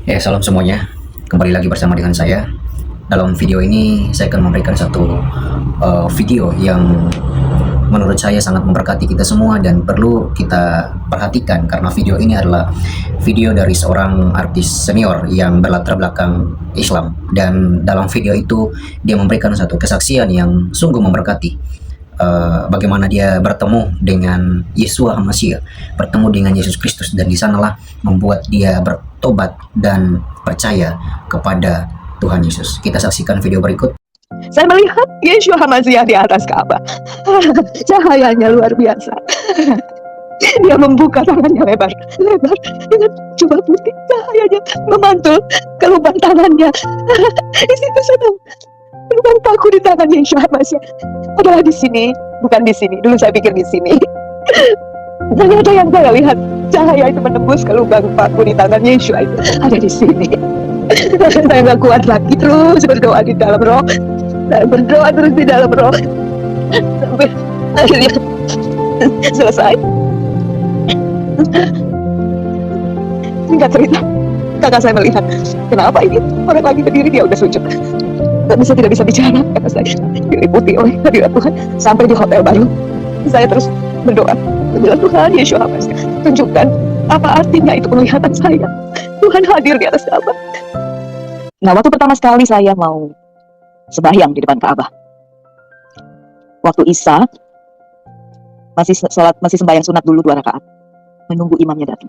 Ya, salam semuanya. Kembali lagi bersama dengan saya. Dalam video ini saya akan memberikan satu video yang menurut saya sangat memberkati kita semua dan perlu kita perhatikan karena video ini adalah video dari seorang artis senior yang berlatar belakang Islam, dan dalam video itu dia memberikan satu kesaksian yang sungguh memberkati. Bagaimana dia bertemu dengan Yeshua HaMashiach, bertemu dengan Yesus Kristus, dan di sanalah membuat dia bertobat dan percaya kepada Tuhan Yesus. Kita saksikan video berikut. Saya melihat Yeshua HaMashiach di atas Ka'bah. Cahayanya luar biasa. Dia membuka tangannya lebar dengan jubah putih. Cahayanya memantul ke lubang tangannya. Di situ saya tahu lubang paku di tangan Yeshua HaMashiach adalah di sini, bukan di sini. Dulu saya pikir di sini. Ternyata yang saya lihat, cahaya itu menembus ke lubang paku di tangan Yeshua itu ada di sini. Saya nggak kuat lagi, terus berdoa di dalam roh. Saya berdoa terus di dalam roh sampai akhirnya selesai. Singkat cerita, kakak saya melihat, kenapa ini orang lagi berdiri dia udah sujud, tidak bisa bicara. Kata saya, diliputi oleh hadirat Tuhan sampai di hotel baru. Saya terus berdoa, bilang, Tuhan Yeshua HaMashiach, tunjukkan apa artinya itu penglihatan saya. Tuhan hadir di atas Ka'bah. Nah, waktu pertama sekali saya mau sembahyang di depan Ka'bah, waktu Isya, masih sembahyang sunat dulu 2 rakaat, menunggu imamnya datang.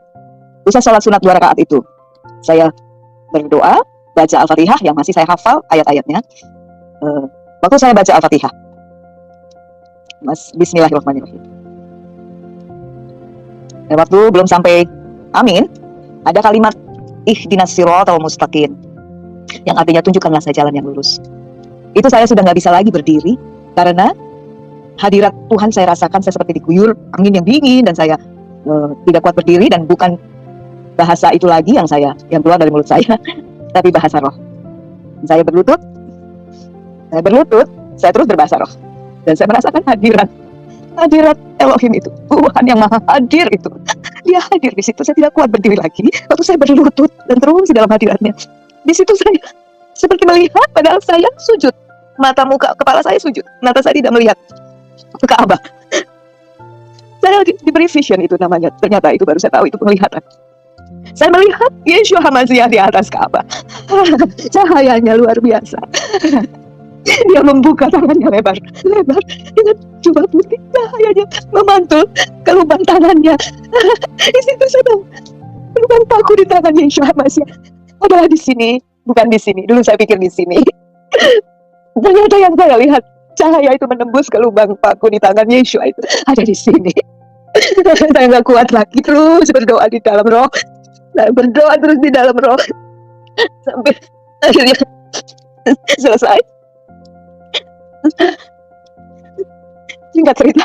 Usai sholat sunat 2 rakaat itu, saya berdoa, baca Al-Fatihah yang masih saya hafal ayat-ayatnya. Waktu saya baca Al-Fatihah, Bismillahirrahmanirrahim. Waktu belum sampai amin, ada kalimat ihdinas siratal mustaqim, yang artinya tunjukkanlah saya jalan yang lurus. Itu saya sudah nggak bisa lagi berdiri karena hadirat Tuhan saya rasakan. Saya seperti diguyur angin yang dingin dan saya tidak kuat berdiri, dan bukan bahasa itu lagi yang keluar dari mulut saya, tapi bahasa roh. Saya berlutut, saya terus berbahasa roh, dan saya merasakan hadirat Elohim itu, Tuhan yang maha hadir itu. Dia hadir di situ. Saya tidak kuat berdiri lagi waktu saya berlutut dan terus di dalam hadiratnya. Di situ saya seperti melihat, padahal saya sujud, kepala saya sujud, mata saya tidak melihat ke Ka'bah. Saya diberi vision, itu namanya. Ternyata itu baru saya tahu itu penglihatan. Saya melihat Yeshua HaMashiach di atas Ka'bah. Cahayanya luar biasa. Dia membuka tangannya lebar dengan jubah putih. Cahayanya memantul ke lubang tangannya. Di situ saya tahu lubang paku di tangan Yeshua HaMashiach adalah di sini, bukan di sini. Dulu saya pikir di sini. Ternyata yang saya lihat, cahaya itu menembus ke lubang paku di tangan Yeshua itu ada di sini. Saya nggak kuat lagi, terus berdoa di dalam roh. Saya berdoa terus di dalam roh sampai akhirnya selesai. Singkat cerita,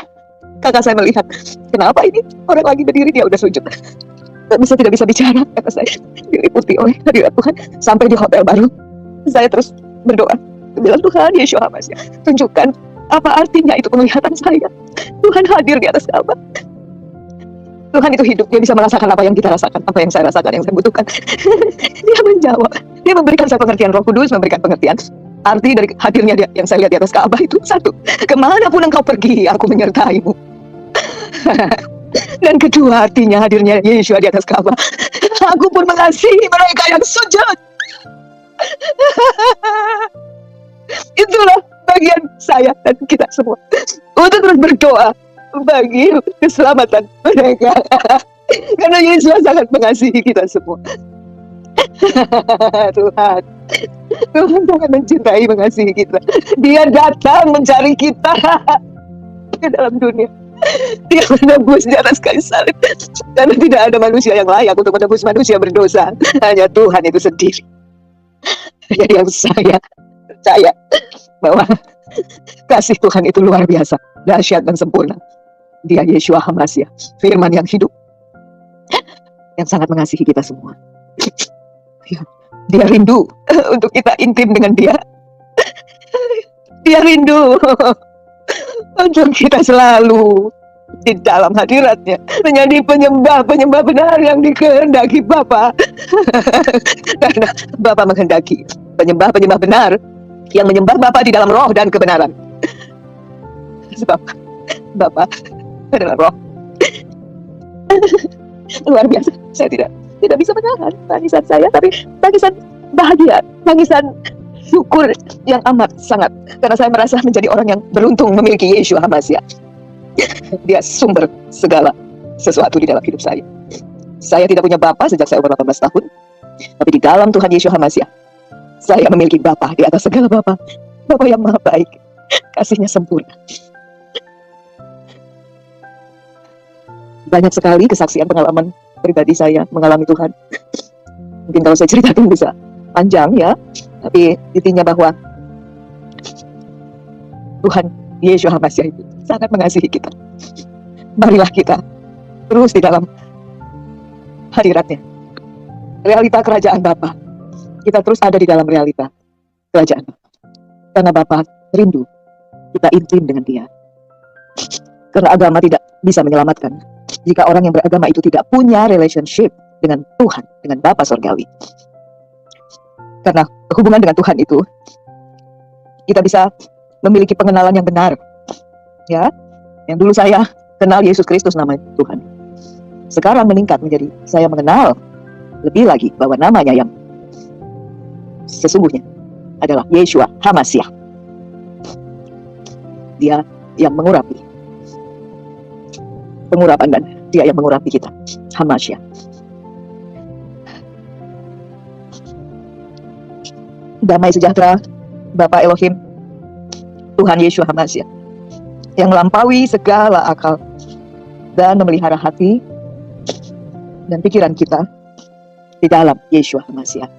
kakak saya melihat, kenapa ini orang lagi berdiri dia udah sujud, tidak bisa bicara. Kata saya, diliputi oleh hadirat Tuhan sampai di hotel baru. Saya terus berdoa, bilang, Tuhan Yeshua HaMashiach, tunjukkan apa artinya itu penglihatan saya. Tuhan hadir di atas Ka'bah. Tuhan itu hidup, dia bisa merasakan apa yang kita rasakan, apa yang saya rasakan, yang saya butuhkan. Dia menjawab, dia memberikan saya pengertian. Roh Kudus memberikan pengertian. Arti dari hadirnya dia yang saya lihat di atas Ka'bah itu, 1, kemanapun engkau pergi, aku menyertaimu. Dan kedua, artinya hadirnya Yeshua di atas Ka'bah, aku pun mengasihi mereka yang sujud. Itulah bagian saya dan kita semua untuk terus berdoa bagi keselamatan mereka, karena Yesus sangat mengasihi kita semua. Tuhan sangat mencintai, mengasihi kita. Dia datang mencari kita ke dalam dunia. Dia menebus di atas kayu salib, karena tidak ada manusia yang layak untuk menebus manusia berdosa, hanya Tuhan itu sendiri. Yang saya percaya bahwa kasih Tuhan itu luar biasa, dahsyat dan sempurna. Dia Yeshua HaMashiach, firman yang hidup, yang sangat mengasihi kita semua. Dia rindu untuk kita intim dengan dia. Dia rindu untuk kita selalu di dalam hadiratnya, menjadi penyembah-penyembah benar yang dikehendaki Bapa. Karena Bapa menghendaki penyembah-penyembah benar yang menyembah Bapa di dalam roh dan kebenaran. Sebab Bapa adalah roh. Luar biasa. Saya tidak bisa menahan tangisan saya, tapi tangisan bahagia, tangisan syukur yang amat sangat, karena saya merasa menjadi orang yang beruntung memiliki Yeshua HaMasiah. Dia sumber segala sesuatu di dalam hidup saya. Saya tidak punya bapa sejak saya umur 18 tahun, tapi di dalam Tuhan Yeshua HaMasiah saya memiliki bapa di atas segala bapa, bapa yang maha baik, kasihnya sempurna. Banyak sekali kesaksian pengalaman pribadi saya mengalami Tuhan. Mungkin kalau saya ceritakan bisa panjang ya, tapi intinya bahwa Tuhan Yeshua HaMasiah itu sangat mengasihi kita. Marilah kita terus di dalam hadiratnya, realita kerajaan Bapa. Kita terus ada di dalam realita kerajaan Bapa, karena Bapa rindu kita intim dengan Dia. Karena agama tidak bisa menyelamatkan jika orang yang beragama itu tidak punya relationship dengan Tuhan, dengan Bapa Surgawi. Karena hubungan dengan Tuhan itu, kita bisa memiliki pengenalan yang benar. Ya, yang dulu saya kenal Yesus Kristus nama Tuhan, sekarang meningkat menjadi saya mengenal lebih lagi bahwa namanya yang sesungguhnya adalah Yeshua HaMasiah. Dia yang mengurapi pengurapan, dan Dia yang mengurapi kita, HaMasiah. Damai sejahtera Bapa Elohim, Tuhan Yeshua HaMasiah, yang melampaui segala akal dan memelihara hati dan pikiran kita di dalam Yeshua HaMasiah.